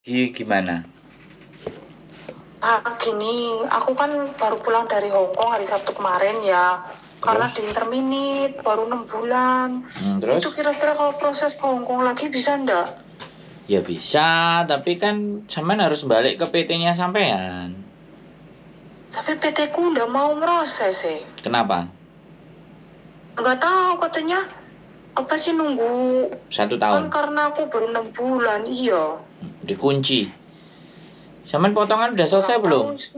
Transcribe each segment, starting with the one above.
Gimana? Gini, aku kan baru pulang dari Hong Kong hari Sabtu kemarin ya. Karena Terus? di interminit, baru 6 bulan. Terus? Itu kira-kira kalau proses ke Hong Kong lagi bisa ndak? Ya bisa, tapi kan sampean harus balik ke PT-nya sampean. Tapi PT ku ndak mau proses sih. Kenapa? Nggak tahu katanya apa sih nunggu. 1 tahun. Kan karena aku baru 6 bulan, iya. Dikunci. Sampean potongan udah selesai Kurang belum? tahu sih.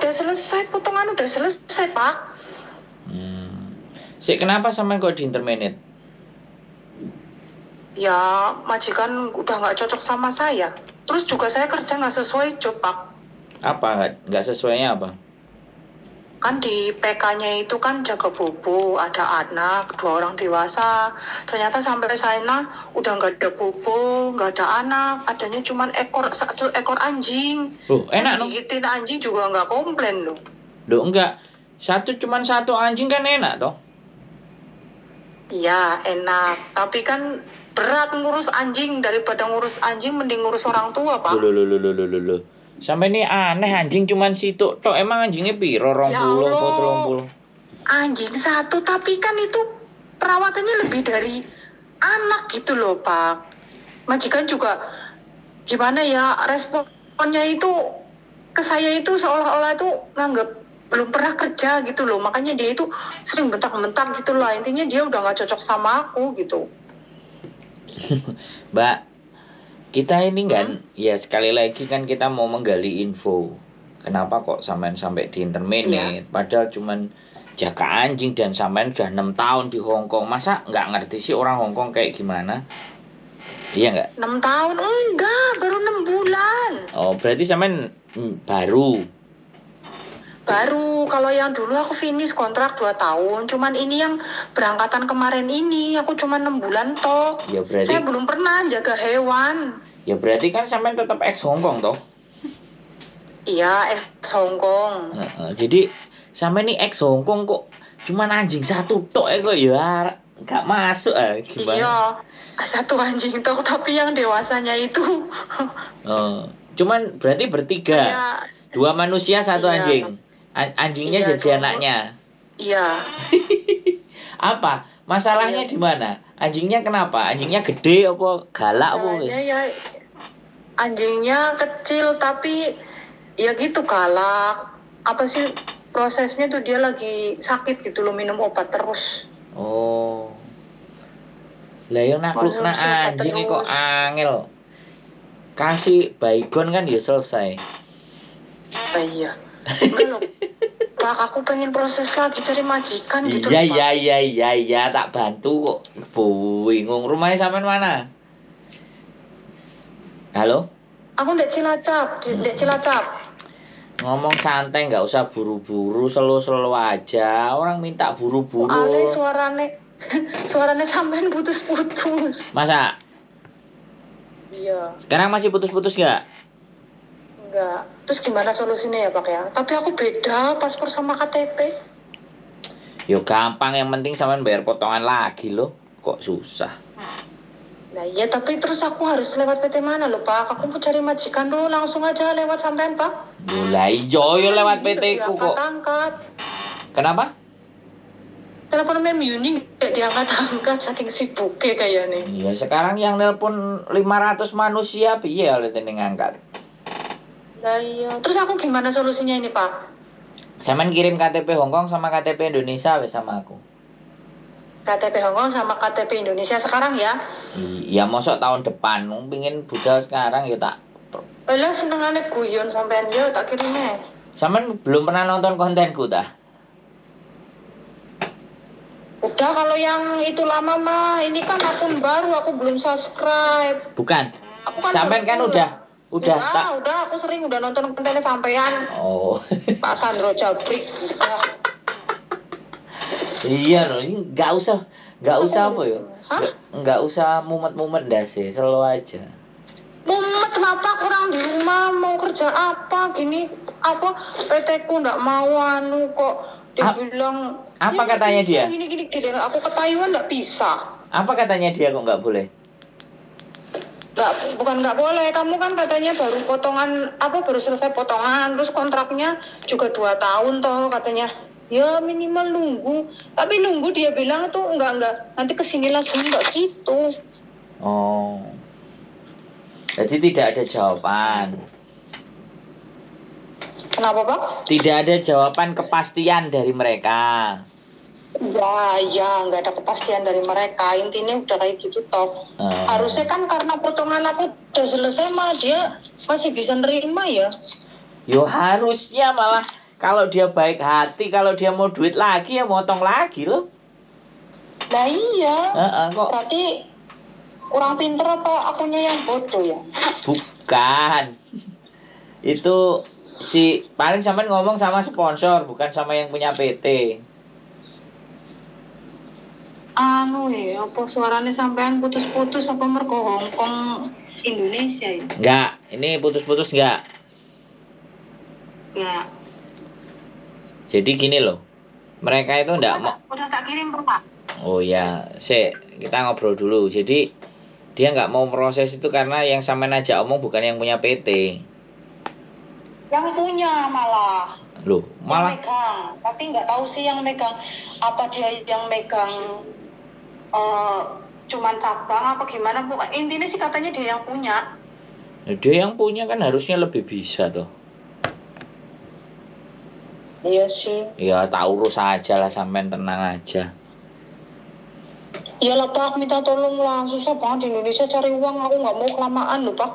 Udah selesai, potongan udah selesai, Pak. Kenapa sampean kok di interminate? Ya, majikan udah nggak cocok sama saya. Terus juga saya kerja nggak sesuai job, Pak. Apa? Nggak sesuainya apa? Kan di PK-nya itu kan jaga bobo, ada anak, 2 orang dewasa. Ternyata sampai sana udah nggak ada bobo, nggak ada anak, adanya cuma satu ekor anjing. Loh, enak Saya no? digigitin anjing juga nggak komplain loh. Loh, enggak. Cuman satu anjing kan enak toh? Iya, enak. Tapi kan berat ngurus anjing, daripada ngurus anjing mending ngurus orang tua, Pak. Loh. Sampai ini aneh, anjing cuman situ tok. Emang anjingnya piro? 20 Ya atau Allah. 30? Anjing satu, tapi kan itu perawatannya lebih dari anak gitu loh, Pak. Majikan juga gimana ya, responnya itu ke saya itu seolah-olah itu nganggap belum pernah kerja gitu loh. Makanya dia itu sering bentak-bentak gitu loh. Intinya dia udah gak cocok sama aku gitu. Mbak, kita ini kan, ya sekali lagi kan kita mau menggali info. Kenapa kok sampai di interminate? Padahal cuman jaga anjing dan sampean udah 6 tahun di Hong Kong. Masa nggak ngerti sih orang Hong Kong kayak gimana? Iya nggak? 6 tahun? Enggak, baru 6 bulan. Oh, berarti sampean baru. Baru, kalau yang dulu aku finish kontrak 2 tahun. Cuman ini yang berangkatan kemarin ini, aku cuma 6 bulan toh. Ya berarti, saya belum pernah jaga hewan. ya berarti kan sampean tetap ex Hong Kong toh? Iya, ex Hong Kong. Jadi sampean nih ex Hong Kong kok cuman anjing satu tok kok ya nggak masuk gimana? Iya, satu anjing toh, tapi yang dewasanya itu. Cuman berarti bertiga. Ya, 2 manusia, 1 iya. anjing. Anjingnya Iya, jadi 2 anaknya. Iya. Apa? Masalahnya Iya. di mana? Anjingnya kenapa? Anjingnya gede apa galak apa? Masalahnya ya anjingnya kecil tapi ya gitu galak. Apa sih prosesnya tuh, dia lagi sakit gitu loh, minum obat terus. Oh. Lah yo naklukna anjing kok angel. Kasih baygon kan ya selesai. Iya. Enggak loh. Pak, aku pengen proses lagi cari majikan gitu. Iya, tak bantu kok. Bingung. Rumahnya sampean mana? Halo? Aku ndek Cilacap. Ngomong santai, nggak usah buru-buru, slow aja. Orang minta buru-buru. Soalnya suaranya sampean putus-putus. Masa? Iya. Sekarang masih putus-putus nggak? Enggak. Terus gimana solusinya ya, Pak ya? Tapi aku beda paspor sama KTP. Yo gampang, yang penting sampean bayar potongan lagi loh. Kok susah? Nah iya, tapi terus aku harus lewat PT mana loh, Pak? Aku mau cari majikan dulu, langsung aja lewat sampean, Pak. Lah yo lewat PT ku kok. Angkat. Kenapa? Telepon Mem Yuni gak diangkat-angkat, saking sibuknya kayaknya. Iya, sekarang yang nelpon 500 manusia piye oleh ning angkat. Nah iya. Terus aku gimana solusinya ini, Pak? Sampean kirim KTP Hong Kong sama KTP Indonesia wes sama aku. KTP Hong Kong sama KTP Indonesia sekarang ya? Iya, mosok tahun depan. Pingin budal sekarang ya tak. Lah senengane guyon sampean yo tak kirimnya. Sampean belum pernah nonton kontenku dah? Udah, kalau yang itu lama mah, ini kan akun baru, aku belum subscribe. Bukan. Aku kan sampean kan udah aku sering udah nonton kontennya sampean. Oh. Pak Sandro Jabrik. Iya loh, ini nggak usah apa ya? Nggak usah mumet-mumet dah sih, selalu aja. Mumet kenapa, kurang di rumah, mau kerja apa gini, apa PT ku nggak mau kok dia bilang apa katanya dia? Gini, aku ke Taiwan nggak bisa. Apa katanya dia kok nggak boleh? bukan nggak boleh. Kamu kan katanya baru potongan apa baru selesai potongan, terus kontraknya juga 2 tahun toh katanya. Ya minimal nunggu. Tapi nunggu dia bilang tuh enggak nanti kesini lagi enggak gitu. Oh. Jadi tidak ada jawaban. Kenapa Pak? Tidak ada jawaban kepastian dari mereka. Ya, nggak ada kepastian dari mereka. Intinya udah kayak gitu toh. Harusnya kan karena potongan aku udah selesai mah dia masih bisa nerima ya. Yo harusnya malah kalau dia baik hati, kalau dia mau duit lagi ya motong lagi loh. Nah iya. Kok. Berarti kurang pinter apa akunya yang bodoh ya? Bukan. Itu si paling sampean ngomong sama sponsor, bukan sama yang punya PT. Anu ya, apa suaranya sampean putus-putus apa mergo Hongkong Indonesia ya? Enggak, ini putus-putus enggak. Ya. Jadi gini loh. Mereka itu enggak mau. Udah tak kirim Pak. Oh ya, kita ngobrol dulu. Jadi dia nggak mau proses itu karena yang sampean aja omong bukan yang punya PT. Yang punya malah. Loh, malah yang megang. Tapi nggak tahu sih yang megang apa dia yang megang cuman cabang apa gimana. Intinya sih katanya dia yang punya. Dia yang punya kan harusnya lebih bisa tuh. Iya sih. Ya tak urus aja lah, sampean tenang aja. Iyalah Pak, minta tolong lah. Susah banget di Indonesia cari uang. Aku nggak mau kelamaan loh Pak.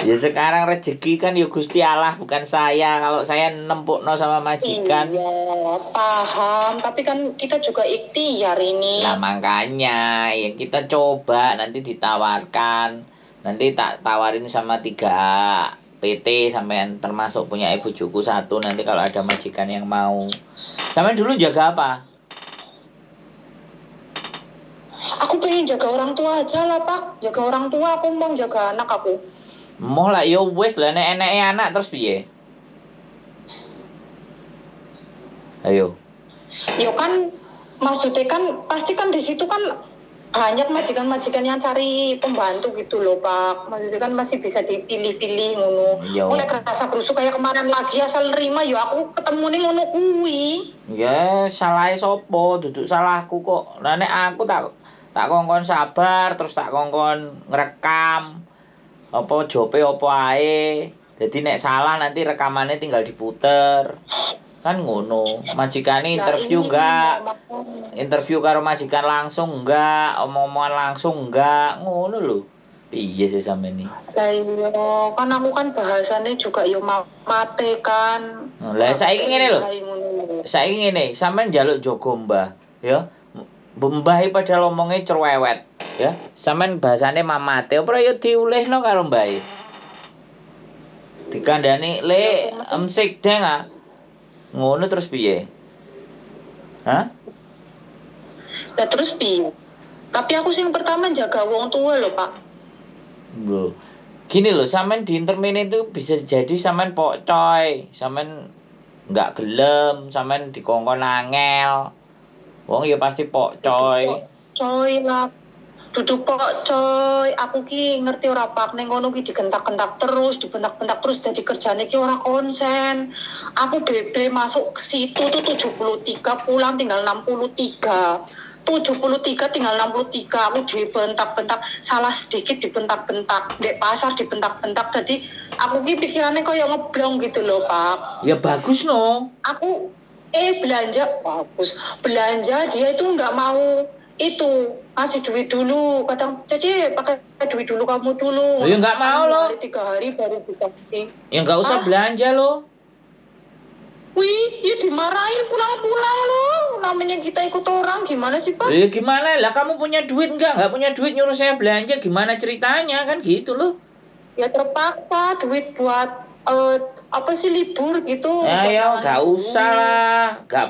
Ya sekarang rezeki kan ya Gusti Allah, bukan saya. Kalau saya nempukno sama majikan. Iya, paham. Tapi kan kita juga ikhtiar ini. Nah makanya ya kita coba, nanti ditawarkan. Nanti tak tawarin sama 3 PT sampean, termasuk punya ibu juku 1. Nanti kalau ada majikan yang mau. Sampean dulu jaga apa? Aku pengen jaga orang tua aja lah Pak. Jaga orang tua, aku mau jaga anak aku. Moh lah yo wis lah, nek eneke anak terus piye? Ayo. Ya kan maksudnya kan pasti kan di situ kan banyak majikan-majikan yang cari pembantu gitu loh Pak. Maksudnya kan masih bisa dipilih-pilih ngono. Mulai kerasa kerusuk kayak kemarin lagi asal nerima ya aku ketemu nih ngono kuwi. Ya salahe sopo, duduk salahku kok. Lah nek aku tak kongkon sabar, terus tak kongkon ngrekam. Apa jope apa ae. Jadi nek salah nanti rekamannya tinggal diputer. Kan ngono. Majikane interview enggak? Interview karo majikan langsung enggak? Omong-omongan langsung enggak? Ngono lho. Piye sih sampean iki? Lah iya, kan aku kan bahasane juga yo mate kan. Lah saiki ngene lho. Saiki ngene, sampean njaluk jogo mbah, ya. Mbah iki padahal omongnya cerewet, ya. Sampean bahasane mamate, ora ya diulihno karo mbah. Dikandani, "Le, emsik deng ah." Ngono terus piye? Hah? Lah terus piye? Tapi aku sih yang pertama jaga wong tua loh, Pak. Loh. Gini loh, sampean di intermin itu bisa jadi sampean pokcoy, sampean enggak gelem, sampean dikongkon angel. Wong ya pasti pokcoy. Coy lah. Duduk coy, aku ki ngerti ora Pak, ning ngono ki digentak-gentak terus, dibentak-bentak terus jadi kerjane ki ora konsen. Aku BB masuk ke situ tuh 73, pulang tinggal 63. 73 tinggal 63, aku dibentak-bentak, salah sedikit dibentak-bentak, dek pasar dibentak-bentak, jadi aku ki pikirannya kayak ngeblong gitu loh Pak. Ya bagus no. Aku belanja bagus, belanja dia itu nggak mau itu kasih duit dulu, kadang Cece pakai duit dulu kamu dulu. Ya nggak mau loh. 3 hari baru dikasih. Ya nggak usah belanja loh. Wih, ya dimarahin pulang-pulang loh. Namanya kita ikut orang, gimana sih Pak? Ya gimana lah, kamu punya duit nggak punya duit nyuruh saya belanja, gimana ceritanya kan gitu loh. Ya terpaksa duit buat apa sih libur gitu. Ya nggak usah lah,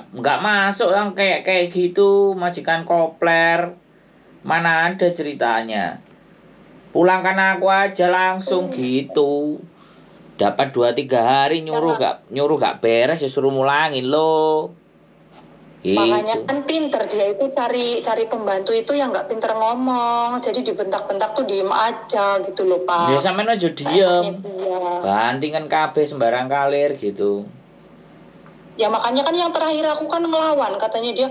nggak masuk yang kayak gitu, majikan kopler. Mana ada ceritanya. Pulangkan aku aja langsung gitu. Dapat 2-3 hari nyuruh gak beres ya suruh mulangin lo. Makanya Itu. kan pinter dia itu cari pembantu itu yang nggak pinter ngomong, jadi dibentak-bentak tuh diem aja gitu loh Ya Pak. sampean aja Seenaknya diem. dia. Bantingan kabeh sembarang kalir gitu. Ya makanya kan yang terakhir aku kan ngelawan, katanya dia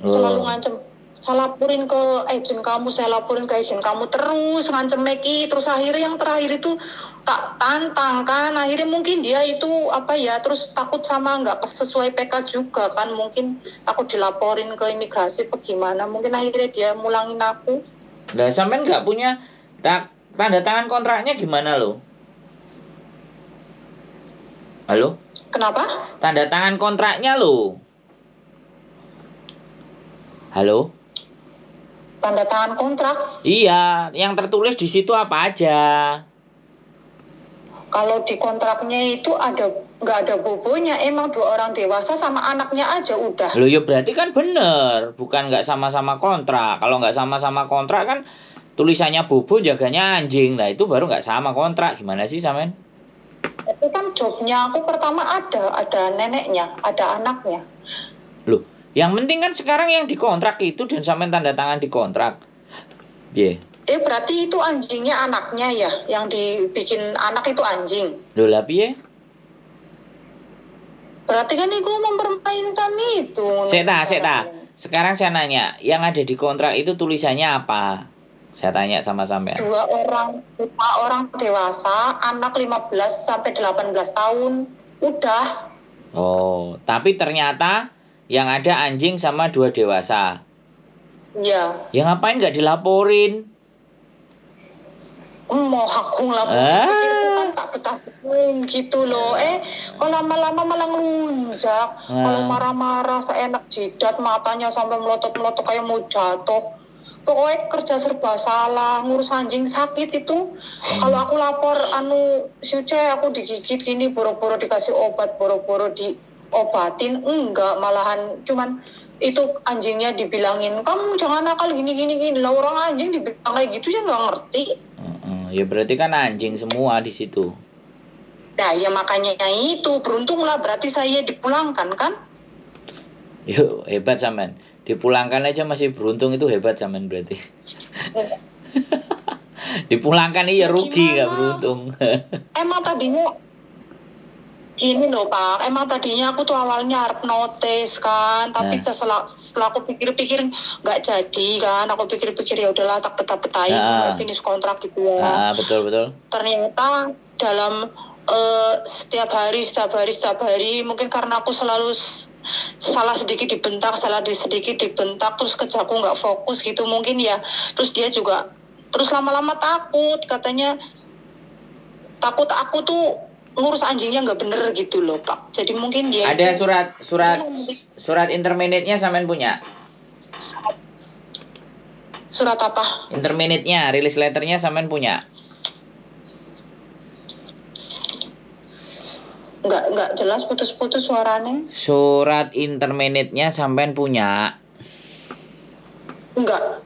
selalu Oh. ngancem, saya laporin ke agent kamu, saya laporin ke agent kamu, terus ngancem Meki, terus akhirnya yang terakhir itu tak tantang kan, akhirnya mungkin dia itu apa ya, terus takut sama nggak sesuai PK juga kan, mungkin takut dilaporin ke imigrasi bagaimana, mungkin akhirnya dia mulangin aku. Lah sampean nggak punya tanda tangan kontraknya gimana lo? Halo? Kenapa? Tanda tangan kontraknya lo. Halo? Tanda tangan kontrak. Iya, yang tertulis di situ apa aja? Kalau di kontraknya itu nggak ada bobonya, emang 2 orang dewasa sama anaknya aja udah. Loh ya berarti kan bener, bukan nggak sama-sama kontrak. Kalau nggak sama-sama kontrak kan tulisannya bobo jaganya anjing. Nah itu baru nggak sama kontrak. Gimana sih Samen? Itu kan jobnya aku pertama ada neneknya, ada anaknya. Loh, yang penting kan sekarang yang dikontrak itu dan Samen tanda tangan di kontrak. Iya. Berarti itu anjingnya anaknya ya, yang dibikin anak itu anjing. Loh lah piye? Berarti kan itu mempermainkan itu. Seta. Sekarang saya nanya, yang ada di kontrak itu tulisannya apa? Saya tanya sama sampean. 5 orang dewasa, anak 15 sampai 18 tahun. Udah. Oh, tapi ternyata yang ada anjing sama 2 dewasa. Ya. Ya ngapain nggak dilaporin? Mau aku ngelaporin, pikirku kan tak betah-betahin gitu loh. Kalau lama-lama malah ngelunjak. Kalau marah-marah seenak jidat, matanya sampai melotot-melotot kayak mau jatuh. Pokoknya kerja serba salah, ngurus anjing sakit itu. Kalau aku lapor, si Uce aku digigit gini, boro-boro dikasih obat, boro-boro diobatin. Enggak, malahan cuman itu anjingnya dibilangin, kamu jangan nakal gini. Lah orang anjing dibilang kayak gitu ya nggak ngerti. Ya berarti kan anjing semua di situ. Nah ya makanya itu beruntunglah berarti saya dipulangkan kan. Yuk hebat Samen. Dipulangkan aja masih beruntung itu hebat Samen berarti. Dipulangkan iya rugi nggak beruntung. Emang tadinya gini loh Pak, emang tadinya aku tuh awalnya harap notice kan, tapi setelah aku pikir-pikir nggak jadi kan, aku pikir-pikir ya udahlah tak petahin sampai finish kontrak gitu ya. Betul. Ternyata dalam setiap hari mungkin karena aku selalu salah sedikit dibentak, terus kerjaku nggak fokus gitu mungkin ya, terus dia juga terus lama-lama takut, katanya takut aku tuh ngurus anjingnya nggak bener gitu loh Pak. Jadi mungkin dia ada surat interminate-nya Samen punya? Surat apa? Interminate-nya, release letter-nya Samen punya? Nggak jelas, putus-putus suaranya. Surat interminate-nya Samen punya? Enggak.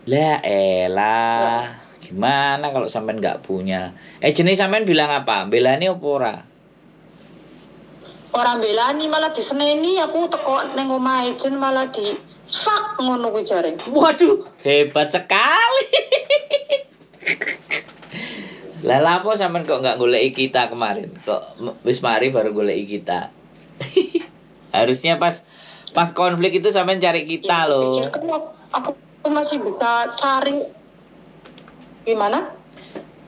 Lah elah. Gimana kalau sampean nggak punya? Jenis sampean bilang apa? Belani apa ora? Orang belani malah diseneni, aku teko neng omah ejen malah di fuck ngono kuwi jare. Waduh, hebat sekali. Lah lapo sampean kok nggak goleki kita kemarin? Kok wis mari baru goleki kita? Harusnya pas konflik itu sampean cari kita loh. Pikir kan aku masih bisa cari. Gimana?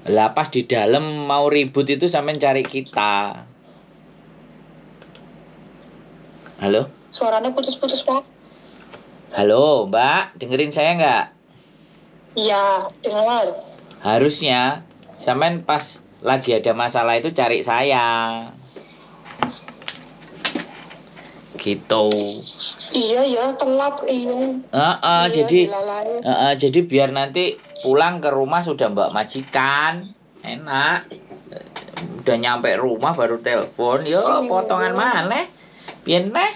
Lah pas di dalam mau ribut itu sampean cari kita. Halo? Suaranya putus-putus Pak. Halo Mbak, dengerin saya nggak? Iya, dengar. Harusnya sampean pas lagi ada masalah itu cari saya. Gitu. Iya telat iya. Jadi biar nanti pulang ke rumah sudah mbak majikan, enak. Udah nyampe rumah baru telepon, yo potongan mana? Pian neh?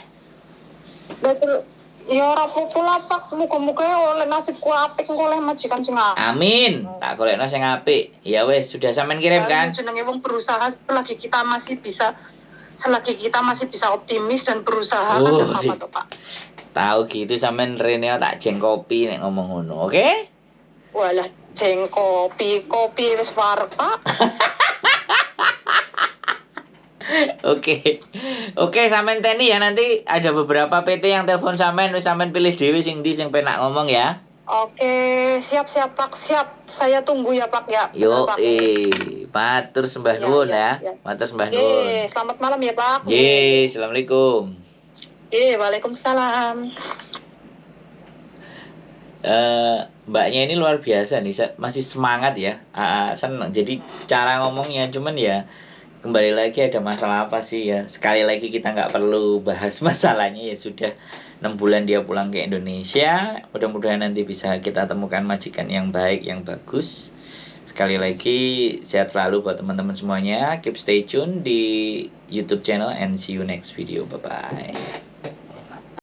Betul. Ya ora apa-apa lah Pak, semoga-moga oleh nasibku apik engko oleh majikan sing apik. Amin. Tak golekno sing apik. Ya wes, sudah sampean kirim kan? Jenenge wong berusaha selagi kita masih bisa selagi kita masih bisa optimis dan berusaha kan nggak apa-apa toh Pak. Tahu gitu sampean rene tak jeng kopi nek ngomong ngono, oke? Walah jeng kopi wis wareg Pak. Oke. Oke, sampean teni ya, nanti ada beberapa PT yang telepon sampean, wis sampean pilih dhewe sing ndi sing penak ngomong ya. Oke, siap Pak, siap. Saya tunggu ya Pak ya. Yo, Benar, Pak. matur sembah Iya, nuwun iya, ya. iya. Matur sembah nuwun. Selamat malam ya Pak. Assalamualaikum. Waalaikumsalam. Mbaknya ini luar biasa nih, masih semangat ya. Seneng. Jadi cara ngomongnya cuman ya kembali lagi ada masalah apa sih ya. Sekali lagi kita nggak perlu bahas masalahnya, ya sudah 6 bulan dia pulang ke Indonesia. Mudah-mudahan nanti bisa kita temukan majikan yang baik, yang bagus. Sekali lagi sehat selalu buat teman-teman semuanya. Keep stay tune di YouTube channel and see you next video. Bye bye.